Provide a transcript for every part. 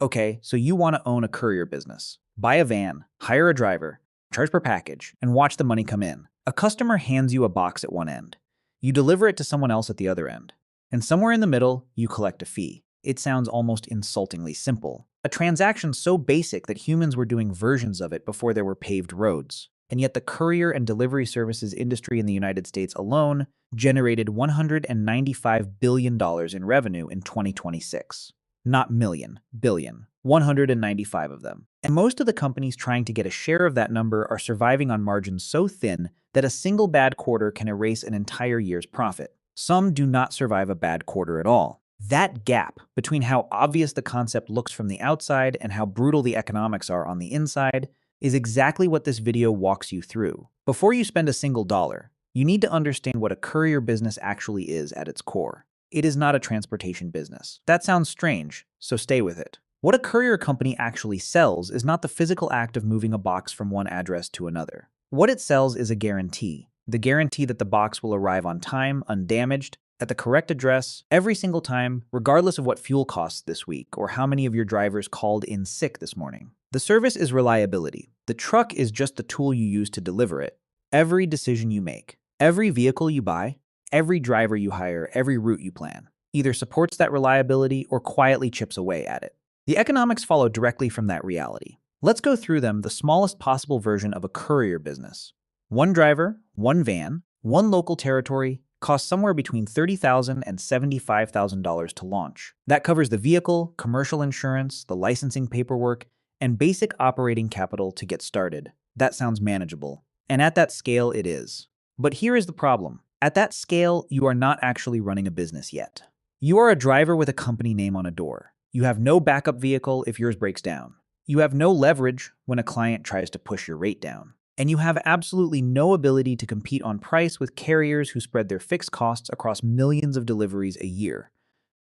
Okay, so you want to own a courier business. Buy a van, hire a driver, charge per package, and watch the money come in. A customer hands you a box at one end. You deliver it to someone else at the other end. And somewhere in the middle, you collect a fee. It sounds almost insultingly simple. A transaction so basic that humans were doing versions of it before there were paved roads. And yet the courier and delivery services industry in the United States alone generated $195 billion in revenue in 2026. Not million, billion. 195 of them. And most of the companies trying to get a share of that number are surviving on margins so thin that a single bad quarter can erase an entire year's profit. Some do not survive a bad quarter at all. That gap between how obvious the concept looks from the outside and how brutal the economics are on the inside is exactly what this video walks you through. Before you spend a single dollar, you need to understand what a courier business actually is at its core. It is not a transportation business. That sounds strange, so stay with it. What a courier company actually sells is not the physical act of moving a box from one address to another. What it sells is a guarantee. The guarantee that the box will arrive on time, undamaged, at the correct address, every single time, regardless of what fuel costs this week or how many of your drivers called in sick this morning. The service is reliability. The truck is just the tool you use to deliver it. Every decision you make, every vehicle you buy, every driver you hire, every route you plan, either supports that reliability or quietly chips away at it. The economics follow directly from that reality. Let's go through them, the smallest possible version of a courier business. One driver, one van, one local territory, costs somewhere between $30,000 and $75,000 to launch. That covers the vehicle, commercial insurance, the licensing paperwork, and basic operating capital to get started. That sounds manageable. And at that scale, it is. But here is the problem. At that scale, you are not actually running a business yet. You are a driver with a company name on a door. You have no backup vehicle if yours breaks down. You have no leverage when a client tries to push your rate down. And you have absolutely no ability to compete on price with carriers who spread their fixed costs across millions of deliveries a year.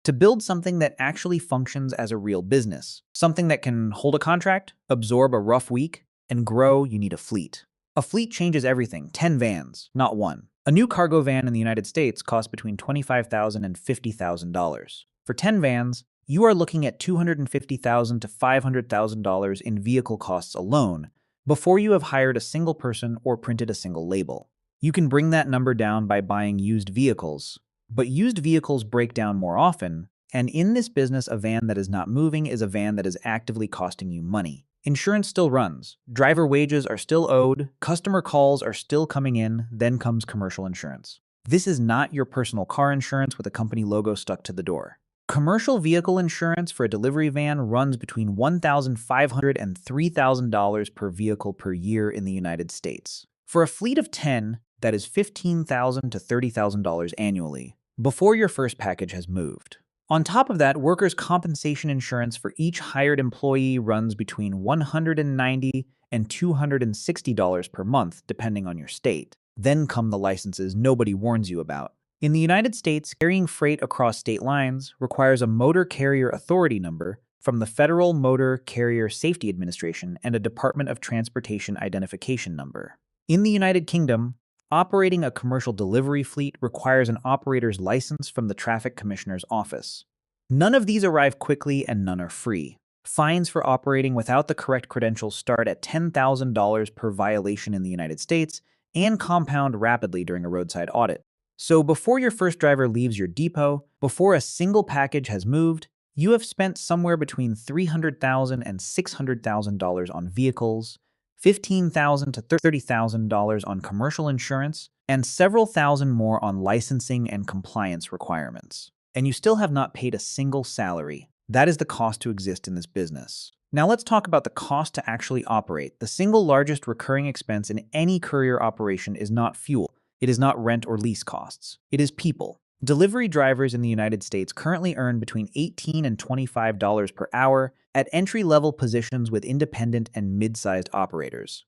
To build something that actually functions as a real business, something that can hold a contract, absorb a rough week, and grow, you need a fleet. A fleet changes everything, 10 vans, not one. A new cargo van in the United States costs between $25,000 and $50,000. For 10 vans, you are looking at $250,000 to $500,000 in vehicle costs alone before you have hired a single person or printed a single label. You can bring that number down by buying used vehicles, but used vehicles break down more often, and in this business, a van that is not moving is a van that is actively costing you money. Insurance still runs, driver wages are still owed, customer calls are still coming in, then comes commercial insurance. This is not your personal car insurance with a company logo stuck to the door. Commercial vehicle insurance for a delivery van runs between $1,500 and $3,000 per vehicle per year in the United States. For a fleet of 10, that is $15,000 to $30,000 annually, before your first package has moved. On top of that, workers' compensation insurance for each hired employee runs between $190 and $260 per month, depending on your state. Then come the licenses nobody warns you about. In the United States, carrying freight across state lines requires a Motor Carrier Authority number from the Federal Motor Carrier Safety Administration and a Department of Transportation identification number. In the United Kingdom, operating a commercial delivery fleet requires an operator's license from the Traffic Commissioner's office. None of these arrive quickly and none are free. Fines for operating without the correct credentials start at $10,000 per violation in the United States and compound rapidly during a roadside audit. So before your first driver leaves your depot, before a single package has moved, you have spent somewhere between $300,000 and $600,000 on vehicles, $15,000 to $30,000 on commercial insurance, and several thousand more on licensing and compliance requirements. And you still have not paid a single salary. That is the cost to exist in this business. Now let's talk about the cost to actually operate. The single largest recurring expense in any courier operation is not fuel. It is not rent or lease costs. It is people. Delivery drivers in the United States currently earn between $18 and $25 per hour at entry-level positions with independent and mid-sized operators.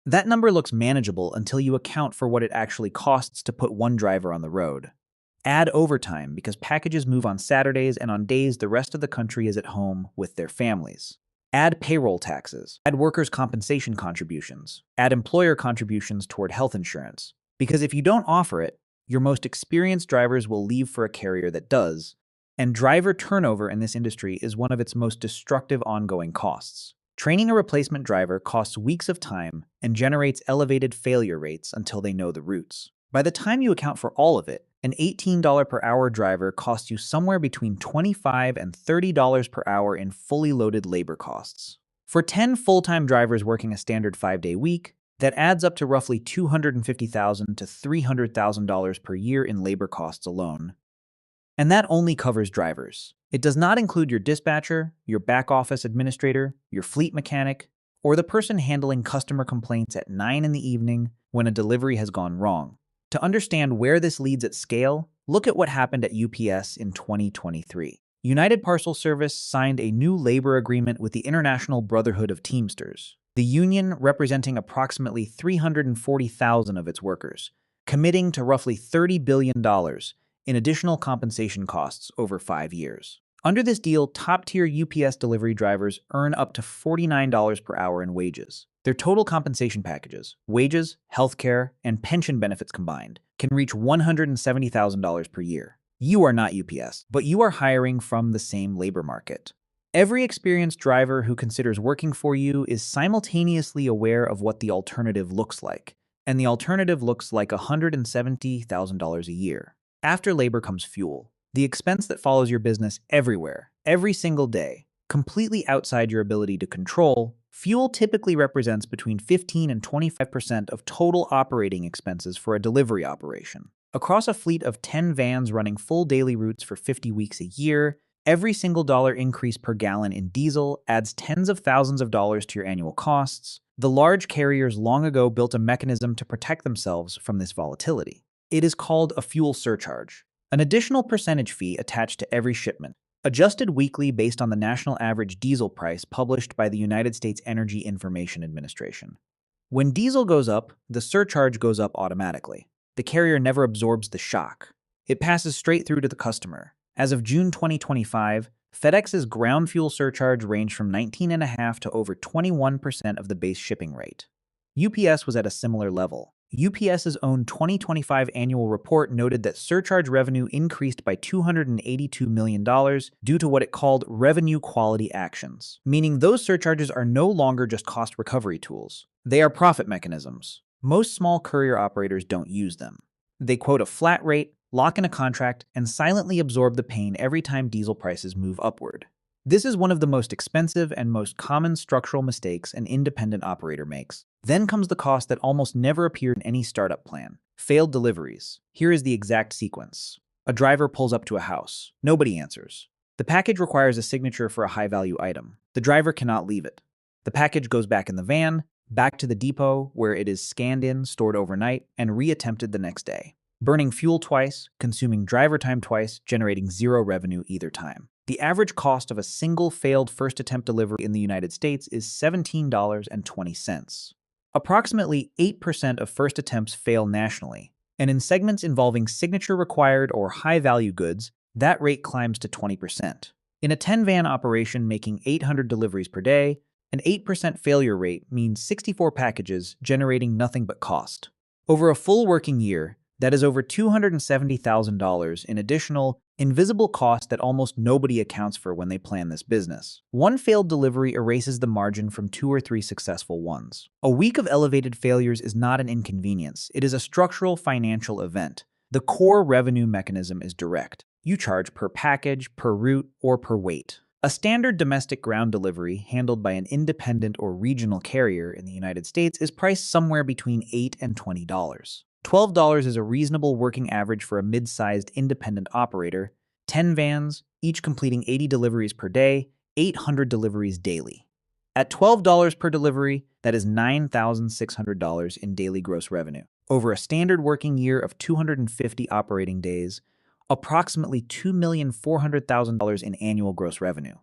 That number looks manageable until you account for what it actually costs to put one driver on the road. Add overtime because packages move on Saturdays and on days the rest of the country is at home with their families. Add payroll taxes. Add workers' compensation contributions. Add employer contributions toward health insurance. Because if you don't offer it, your most experienced drivers will leave for a carrier that does, And driver turnover in this industry is one of its most destructive ongoing costs. Training a replacement driver costs weeks of time and generates elevated failure rates until they know the routes. By the time you account for all of it, an $18 per hour driver costs you somewhere between $25 and $30 per hour in fully loaded labor costs. For 10 full-time drivers working a standard 5-day week, that adds up to roughly $250,000 to $300,000 per year in labor costs alone. And that only covers drivers. It does not include your dispatcher, your back office administrator, your fleet mechanic, or the person handling customer complaints at 9 in the evening when a delivery has gone wrong. To understand where this leads at scale, look at what happened at UPS in 2023. United Parcel Service signed a new labor agreement with the International Brotherhood of Teamsters, the union representing approximately 340,000 of its workers, committing to roughly $30 billion in additional compensation costs over 5 years. Under this deal, top-tier UPS delivery drivers earn up to $49 per hour in wages. Their total compensation packages, wages, healthcare, and pension benefits combined, can reach $170,000 per year. You are not UPS, but you are hiring from the same labor market. Every experienced driver who considers working for you is simultaneously aware of what the alternative looks like, and the alternative looks like $170,000 a year. After labor comes fuel, the expense that follows your business everywhere, every single day, completely outside your ability to control. Fuel typically represents between 15 and 25% of total operating expenses for a delivery operation. Across a fleet of 10 vans running full daily routes for 50 weeks a year, every single dollar increase per gallon in diesel adds tens of thousands of dollars to your annual costs. The large carriers long ago built a mechanism to protect themselves from this volatility. It is called a fuel surcharge, an additional percentage fee attached to every shipment, adjusted weekly based on the national average diesel price published by the United States Energy Information Administration. When diesel goes up, the surcharge goes up automatically. The carrier never absorbs the shock. It passes straight through to the customer. As of June 2025, FedEx's ground fuel surcharge ranged from 19.5% to over 21% of the base shipping rate. UPS was at a similar level. UPS's own 2025 annual report noted that surcharge revenue increased by $282 million due to what it called revenue quality actions, meaning those surcharges are no longer just cost recovery tools. They are profit mechanisms. Most small courier operators don't use them. They quote a flat rate, lock in a contract, and silently absorb the pain every time diesel prices move upward. This is one of the most expensive and most common structural mistakes an independent operator makes. Then comes the cost that almost never appeared in any startup plan: failed deliveries. Here is the exact sequence. A driver pulls up to a house. Nobody answers. The package requires a signature for a high-value item. The driver cannot leave it. The package goes back in the van, back to the depot where it is scanned in, stored overnight, and re-attempted the next day. Burning fuel twice, consuming driver time twice, generating zero revenue either time. The average cost of a single failed first attempt delivery in the United States is $17.20. Approximately 8% of first attempts fail nationally, and in segments involving signature-required or high-value goods, that rate climbs to 20%. In a 10-van operation making 800 deliveries per day, an 8% failure rate means 64 packages generating nothing but cost. Over a full working year, that is over $270,000 in additional, invisible cost that almost nobody accounts for when they plan this business. One failed delivery erases the margin from 2 or 3 successful ones. A week of elevated failures is not an inconvenience. It is a structural financial event. The core revenue mechanism is direct. You charge per package, per route, or per weight. A standard domestic ground delivery handled by an independent or regional carrier in the United States is priced somewhere between $8 and $20. $12 is a reasonable working average for a mid-sized independent operator. 10 vans, each completing 80 deliveries per day, 800 deliveries daily. At $12 per delivery, that is $9,600 in daily gross revenue. Over a standard working year of 250 operating days, approximately $2,400,000 in annual gross revenue.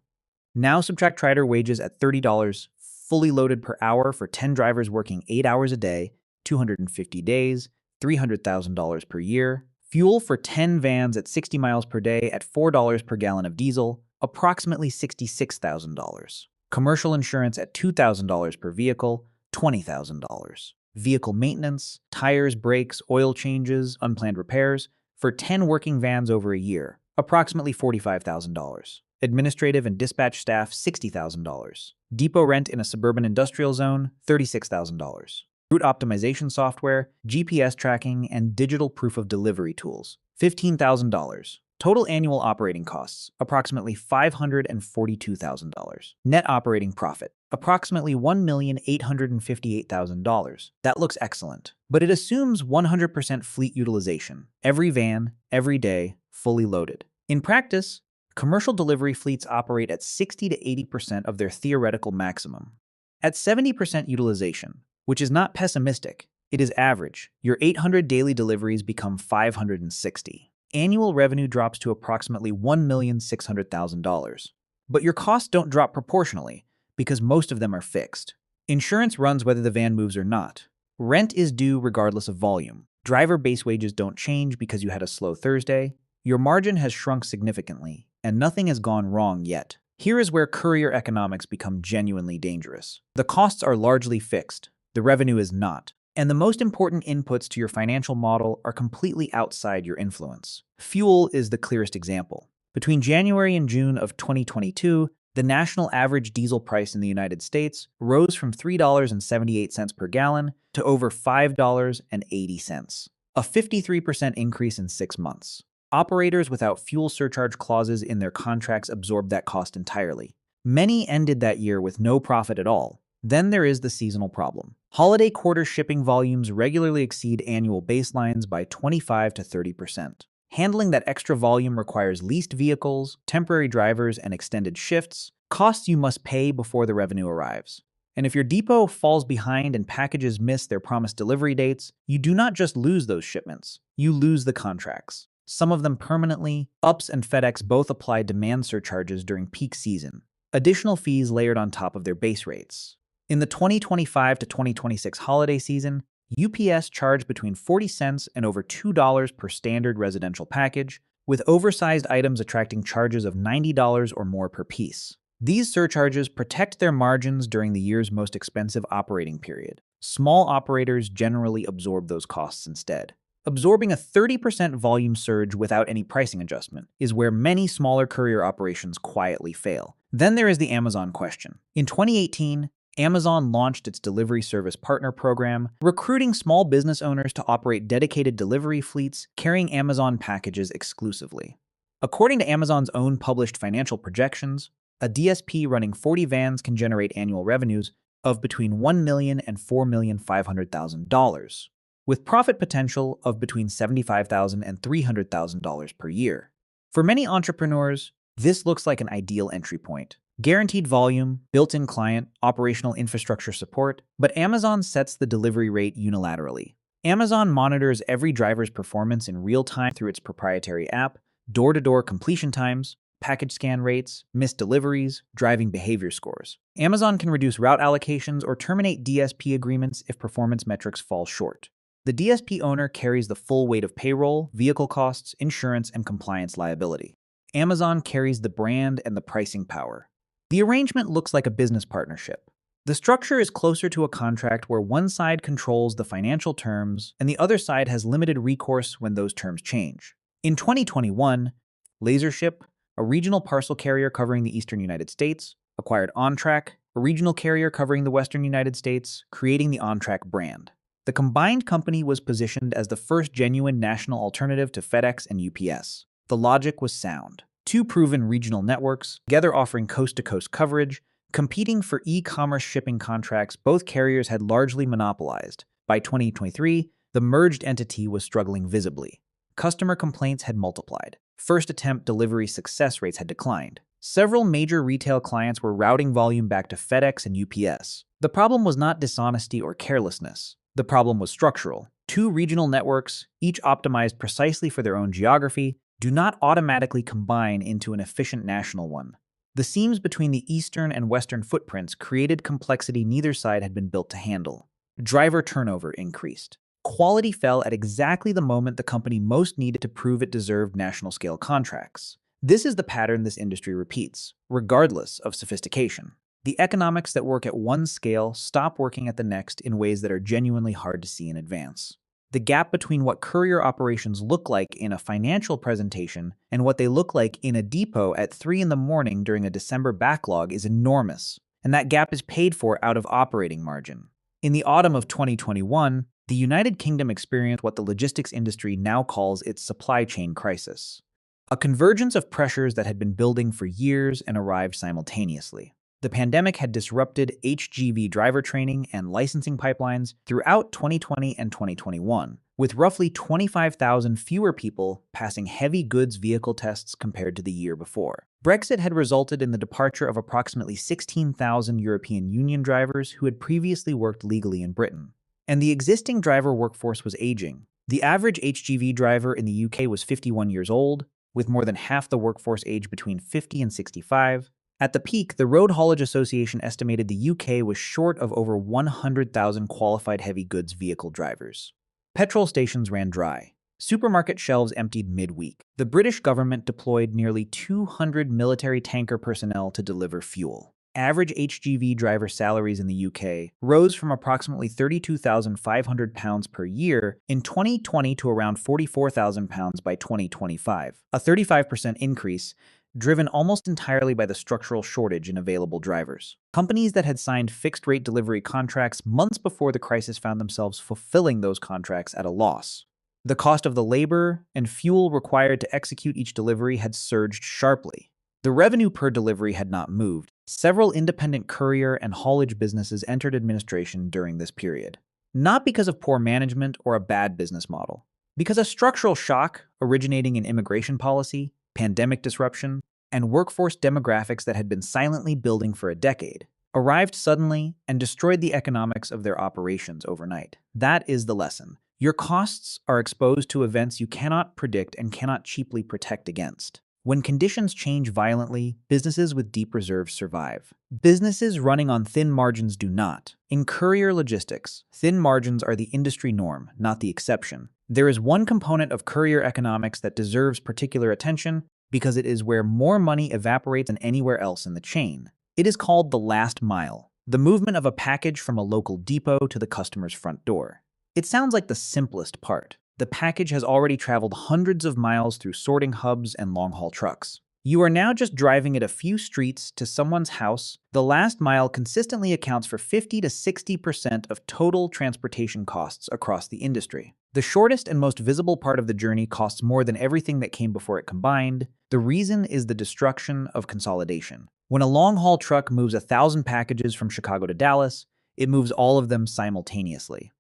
Now subtract rider wages at $30, fully loaded per hour for 10 drivers working 8 hours a day, 250 days, $300,000 per year. Fuel for 10 vans at 60 miles per day at $4 per gallon of diesel, approximately $66,000. Commercial insurance at $2,000 per vehicle, $20,000. Vehicle maintenance, tires, brakes, oil changes, unplanned repairs, for 10 working vans over a year, approximately $45,000. Administrative and dispatch staff, $60,000. Depot rent in a suburban industrial zone, $36,000. Route optimization software, GPS tracking, and digital proof of delivery tools, $15,000. Total annual operating costs, approximately $542,000. Net operating profit, approximately $1,858,000. That looks excellent, but it assumes 100% fleet utilization. Every van, every day, fully loaded. In practice, commercial delivery fleets operate at 60 to 80% of their theoretical maximum. At 70% utilization, which is not pessimistic, it is average, your 800 daily deliveries become 560. Annual revenue drops to approximately $1,600,000. But your costs don't drop proportionally, because most of them are fixed. Insurance runs whether the van moves or not. Rent is due regardless of volume. Driver base wages don't change because you had a slow Thursday. Your margin has shrunk significantly, and nothing has gone wrong yet. Here is where courier economics become genuinely dangerous. The costs are largely fixed. The revenue is not. And the most important inputs to your financial model are completely outside your influence. Fuel is the clearest example. Between January and June of 2022, the national average diesel price in the United States rose from $3.78 per gallon to over $5.80, a 53% increase in 6 months. Operators without fuel surcharge clauses in their contracts absorbed that cost entirely. Many ended that year with no profit at all. Then there is the seasonal problem. Holiday quarter shipping volumes regularly exceed annual baselines by 25 to 30%. Handling that extra volume requires leased vehicles, temporary drivers, and extended shifts, costs you must pay before the revenue arrives. And if your depot falls behind and packages miss their promised delivery dates, you do not just lose those shipments, you lose the contracts. Some of them permanently. UPS and FedEx both apply demand surcharges during peak season, additional fees layered on top of their base rates. In the 2025 to 2026 holiday season, UPS charged between 40 cents and over $2 per standard residential package, with oversized items attracting charges of $90 or more per piece. These surcharges protect their margins during the year's most expensive operating period. Small operators generally absorb those costs instead. Absorbing a 30% volume surge without any pricing adjustment is where many smaller courier operations quietly fail. Then there is the Amazon question. In 2018, Amazon launched its Delivery Service Partner Program, recruiting small business owners to operate dedicated delivery fleets carrying Amazon packages exclusively. According to Amazon's own published financial projections, a DSP running 40 vans can generate annual revenues of between $1 million and $4,500,000, with profit potential of between $75,000 and $300,000 per year. For many entrepreneurs, this looks like an ideal entry point. Guaranteed volume, built-in client, operational infrastructure support, but Amazon sets the delivery rate unilaterally. Amazon monitors every driver's performance in real time through its proprietary app, door-to-door completion times, package scan rates, missed deliveries, driving behavior scores. Amazon can reduce route allocations or terminate DSP agreements if performance metrics fall short. The DSP owner carries the full weight of payroll, vehicle costs, insurance, and compliance liability. Amazon carries the brand and the pricing power. The arrangement looks like a business partnership. The structure is closer to a contract where one side controls the financial terms and the other side has limited recourse when those terms change. In 2021, LaserShip, a regional parcel carrier covering the eastern United States, acquired OnTrack, a regional carrier covering the western United States, creating the OnTrack brand. The combined company was positioned as the first genuine national alternative to FedEx and UPS. The logic was sound. Two proven regional networks, together offering coast-to-coast coverage, competing for e-commerce shipping contracts both carriers had largely monopolized. By 2023, the merged entity was struggling visibly. Customer complaints had multiplied. First attempt delivery success rates had declined. Several major retail clients were routing volume back to FedEx and UPS. The problem was not dishonesty or carelessness. The problem was structural. Two regional networks, each optimized precisely for their own geography, do not automatically combine into an efficient national one. The seams between the eastern and western footprints created complexity neither side had been built to handle. Driver turnover increased. Quality fell at exactly the moment the company most needed to prove it deserved national-scale contracts. This is the pattern this industry repeats, regardless of sophistication. The economics that work at one scale stop working at the next in ways that are genuinely hard to see in advance. the gap between what courier operations look like in a financial presentation and what they look like in a depot at 3 in the morning during a December backlog is enormous, and that gap is paid for out of operating margin. In the autumn of 2021, the United Kingdom experienced what the logistics industry now calls its supply chain crisis, a convergence of pressures that had been building for years and arrived simultaneously. The pandemic had disrupted HGV driver training and licensing pipelines throughout 2020 and 2021, with roughly 25,000 fewer people passing heavy goods vehicle tests compared to the year before. Brexit had resulted in the departure of approximately 16,000 European Union drivers who had previously worked legally in Britain. And the existing driver workforce was aging. The average HGV driver in the UK was 51 years old, with more than half the workforce aged between 50 and 65. At the peak, the Road Haulage Association estimated the UK was short of over 100,000 qualified heavy goods vehicle drivers. Petrol stations ran dry. Supermarket shelves emptied midweek. The British government deployed nearly 200 military tanker personnel to deliver fuel. Average HGV driver salaries in the UK rose from approximately £32,500 per year in 2020 to around £44,000 by 2025, a 35% increase, driven almost entirely by the structural shortage in available drivers. Companies that had signed fixed-rate delivery contracts months before the crisis found themselves fulfilling those contracts at a loss. The cost of the labor and fuel required to execute each delivery had surged sharply. The revenue per delivery had not moved. Several independent courier and haulage businesses entered administration during this period, not because of poor management or a bad business model, because a structural shock originating in immigration policy, pandemic disruption, and workforce demographics that had been silently building for a decade arrived suddenly and destroyed the economics of their operations overnight. That is the lesson. Your costs are exposed to events you cannot predict and cannot cheaply protect against. When conditions change violently, businesses with deep reserves survive. Businesses running on thin margins do not. In courier logistics, thin margins are the industry norm, not the exception. There is one component of courier economics that deserves particular attention because it is where more money evaporates than anywhere else in the chain. It is called the last mile, the movement of a package from a local depot to the customer's front door. It sounds like the simplest part. The package has already traveled hundreds of miles through sorting hubs and long-haul trucks. You are now just driving it a few streets to someone's house. The last mile consistently accounts for 50 to 60% of total transportation costs across the industry. The shortest and most visible part of the journey costs more than everything that came before it combined. The reason is the destruction of consolidation. When a long-haul truck moves 1,000 packages from Chicago to Dallas, it moves all of them simultaneously.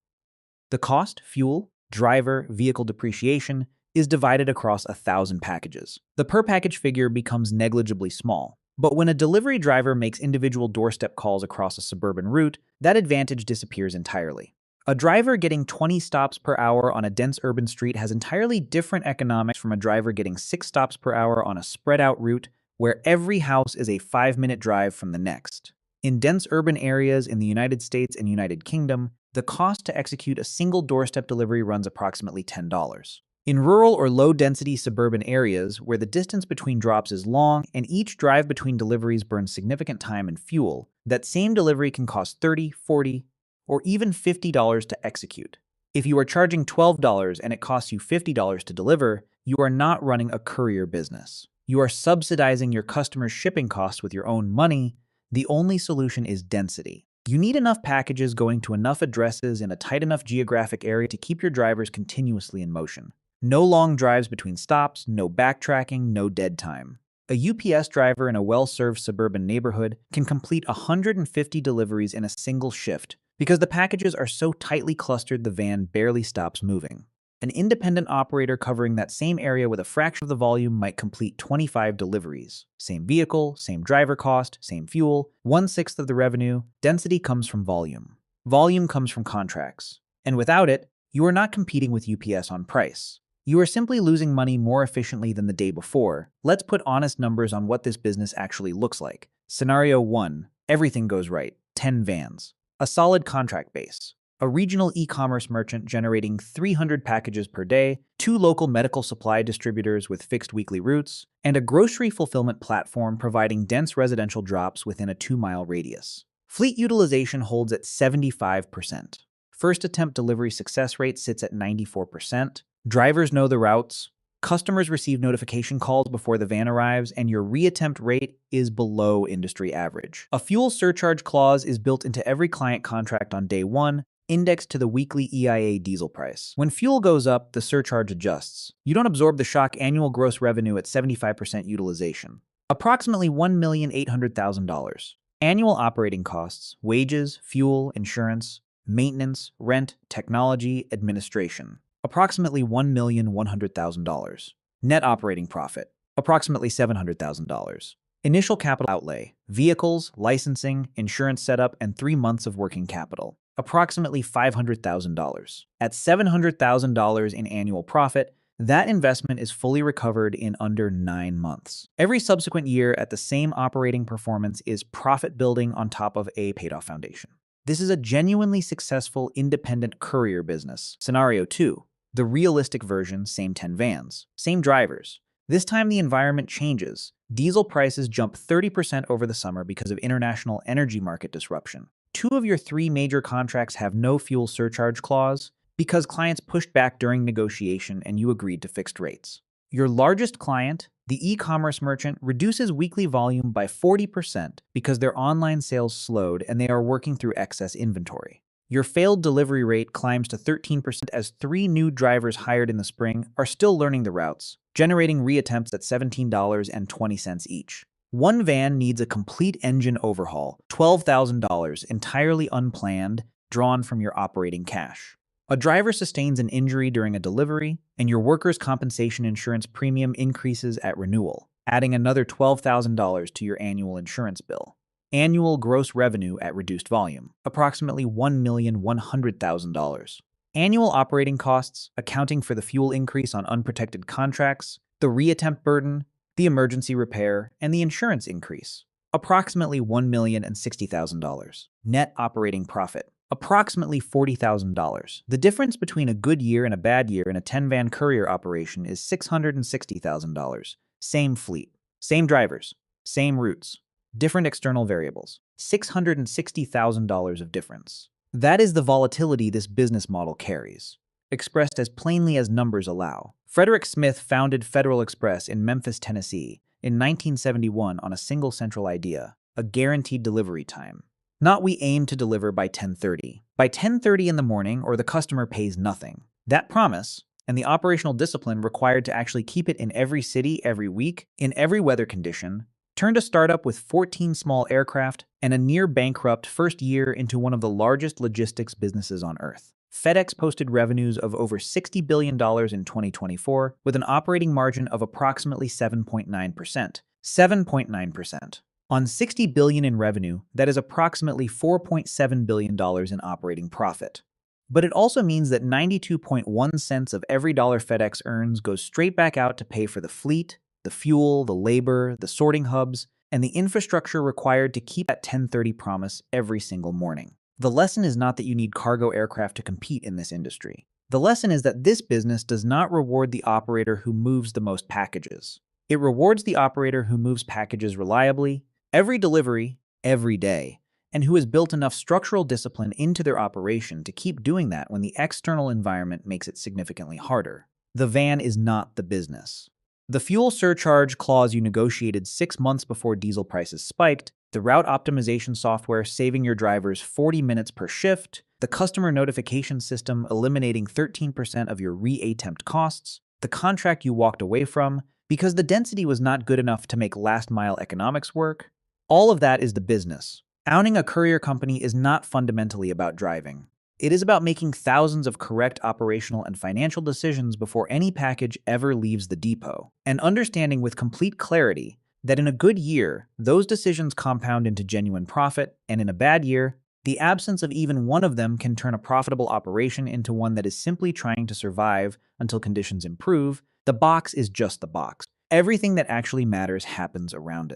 The cost, fuel, driver, vehicle depreciation, is divided across 1,000 packages. The per package figure becomes negligibly small. But when a delivery driver makes individual doorstep calls across a suburban route, that advantage disappears entirely. A driver getting 20 stops per hour on a dense urban street has entirely different economics from a driver getting 6 stops per hour on a spread-out route where every house is a 5-minute drive from the next. In dense urban areas in the United States and United Kingdom, the cost to execute a single doorstep delivery runs approximately $10. In rural or low-density suburban areas where the distance between drops is long and each drive between deliveries burns significant time and fuel, that same delivery can cost $30, $40, or even $50 to execute. If you are charging $12 and it costs you $50 to deliver, you are not running a courier business. You are subsidizing your customers' shipping costs with your own money. The only solution is density. You need enough packages going to enough addresses in a tight enough geographic area to keep your drivers continuously in motion. No long drives between stops, no backtracking, no dead time. A UPS driver in a well-served suburban neighborhood can complete 150 deliveries in a single shift because the packages are so tightly clustered the van barely stops moving. An independent operator covering that same area with a fraction of the volume might complete 25 deliveries. Same vehicle, same driver cost, same fuel, 1/6 of the revenue. Density comes from volume. Volume comes from contracts. And without it, you are not competing with UPS on price. You are simply losing money more efficiently than the day before. Let's put honest numbers on what this business actually looks like. Scenario 1. Everything goes right. 10 vans. A solid contract base. A regional e-commerce merchant generating 300 packages per day, 2 local medical supply distributors with fixed weekly routes, and a grocery fulfillment platform providing dense residential drops within a 2-mile radius. Fleet utilization holds at 75%. First attempt delivery success rate sits at 94%. Drivers know the routes. Customers receive notification calls before the van arrives, and your reattempt rate is below industry average. A fuel surcharge clause is built into every client contract on day one, indexed to the weekly EIA diesel price. When fuel goes up, the surcharge adjusts. You don't absorb the shock. Annual gross revenue at 75% utilization. Approximately $1,800,000. Annual operating costs, wages, fuel, insurance, maintenance, rent, technology, administration. Approximately $1,100,000. Net operating profit, approximately $700,000. Initial capital outlay, vehicles, licensing, insurance setup, and 3 months of working capital, approximately $500,000. At $700,000 in annual profit, that investment is fully recovered in under 9 months. Every subsequent year at the same operating performance is profit building on top of a paid-off foundation. This is a genuinely successful independent courier business. Scenario 2. The realistic version, same 10 vans, same drivers. This time the environment changes. Diesel prices jump 30% over the summer because of international energy market disruption. 2 of your 3 major contracts have no fuel surcharge clause because clients pushed back during negotiation and you agreed to fixed rates. Your largest client, the e-commerce merchant, reduces weekly volume by 40% because their online sales slowed and they are working through excess inventory. Your failed delivery rate climbs to 13% as 3 new drivers hired in the spring are still learning the routes, generating reattempts at $17.20 each. 1 van needs a complete engine overhaul, $12,000 entirely unplanned, drawn from your operating cash. A driver sustains an injury during a delivery, and your workers' compensation insurance premium increases at renewal, adding another $12,000 to your annual insurance bill. Annual gross revenue at reduced volume, approximately $1,100,000. Annual operating costs, accounting for the fuel increase on unprotected contracts, the reattempt burden, the emergency repair, and the insurance increase, approximately $1,060,000. Net operating profit, approximately $40,000. The difference between a good year and a bad year in a 10-van courier operation is $660,000. Same fleet, same drivers, same routes. Different external variables. $660,000 of difference. That is the volatility this business model carries, expressed as plainly as numbers allow. Frederick Smith founded Federal Express in Memphis, Tennessee, in 1971 on a single central idea, a guaranteed delivery time. Not we aim to deliver by 10:30. By 10:30 in the morning or the customer pays nothing. That promise, and the operational discipline required to actually keep it in every city, every week, in every weather condition, turned a startup with 14 small aircraft and a near-bankrupt first year into one of the largest logistics businesses on Earth. FedEx posted revenues of over $60 billion in 2024, with an operating margin of approximately 7.9%. 7.9%. On $60 billion in revenue, that is approximately $4.7 billion in operating profit. But it also means that 92.1 cents of every dollar FedEx earns goes straight back out to pay for the fleet, the fuel, the labor, the sorting hubs, and the infrastructure required to keep that 10:30 promise every single morning. The lesson is not that you need cargo aircraft to compete in this industry. The lesson is that this business does not reward the operator who moves the most packages. It rewards the operator who moves packages reliably, every delivery, every day, and who has built enough structural discipline into their operation to keep doing that when the external environment makes it significantly harder. The van is not the business. The fuel surcharge clause you negotiated 6 months before diesel prices spiked, the route optimization software saving your drivers 40 minutes per shift, the customer notification system eliminating 13% of your reattempt costs, the contract you walked away from because the density was not good enough to make last-mile economics work. All of that is the business. Owning a courier company is not fundamentally about driving. It is about making thousands of correct operational and financial decisions before any package ever leaves the depot, and understanding with complete clarity that in a good year, those decisions compound into genuine profit, and in a bad year, the absence of even one of them can turn a profitable operation into one that is simply trying to survive until conditions improve. The box is just the box. Everything that actually matters happens around it.